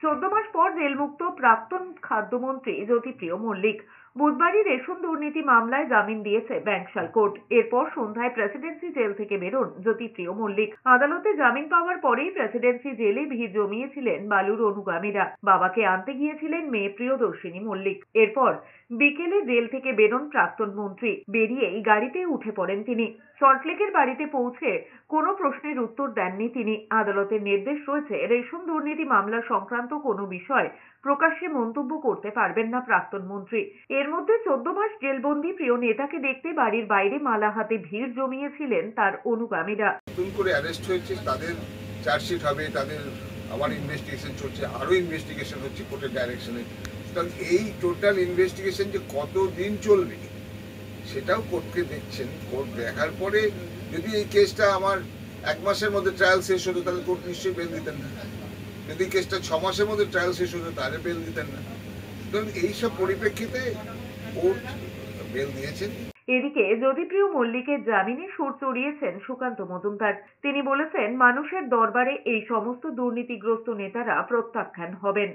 14 মাস পর জেলমুক্ত প্রাক্তন খাদ্যমন্ত্রী জ্যোতিপ্রিয় মল্লিক। বুধবারই রেশন দুর্নীতি মামলায় জামিন দিয়েছে ব্যাংকশাল কোর্ট। এরপর সন্ধ্যায় প্রেসিডেন্সি জেল থেকে বেরোন জ্যোতিপ্রিয় মল্লিক। আদালতে জামিন পাওয়ার পরেই প্রেসিডেন্সি জেলে ভিড় জমিয়েছিলেন বালুর অনুগামীরা। বাবাকে আনতে গিয়েছিলেন মেয়ে প্রিয়দর্শিনী মল্লিক। এরপর বিকেলে জেল থেকে বেরোন প্রাক্তন মন্ত্রী। বেরিয়েই গাড়িতে উঠে পড়েন তিনি। সল্টলেকের বাড়িতে পৌঁছে কোনো প্রশ্নের উত্তর দেননি তিনি। আদালতের নির্দেশ রয়েছে, রেশন দুর্নীতি মামলা সংক্রান্ত কোনো বিষয় প্রকাশ্যে মন্তব্য করতে পারবেন না প্রাক্তন মন্ত্রী। এর মধ্যে 14 মাস জেলবন্দি প্রিয় নেতাকে দেখতে বাড়ির বাইরে মালা হাতে ভিড় জমিয়েছিলেন তার অনুগামীরা। নতুন করে অ্যারেস্ট হয়েছে, তাদের চার্জশিট হবে, তাদের আবার ইনভেস্টিগেশন চলছে, আরো ইনভেস্টিগেশন হচ্ছে কোর্টের ডাইরেকশনে। এই টোটাল ইনভেস্টিগেশন যে কতদিন চলবে সেটাও কোর্টকে দেখছেন। কোর্ট দেখার পরে যদি এই কেসটা আমার 1 মাসের মধ্যে ট্রায়াল শেষ হতো তাহলে কোর্ট নিশ্চয়ই বেল দিতেন না। যদি কেসটা 6 মাসের মধ্যে ট্রায়াল শেষ হতো তাহলে বেল দিতেন না। এইসব পরিপ্রেক্ষিতে কোর্ট বেল দিয়েছেন। এদিকে জ্যোতিপ্রিয় মল্লিকের জামিনে সুর চড়িয়েছেন সুকান্ত মজুমদার। তিনি বলেছেন, মানুষের দরবারে এই সমস্ত দুর্নীতিগ্রস্ত নেতারা প্রত্যাখ্যান হবেন।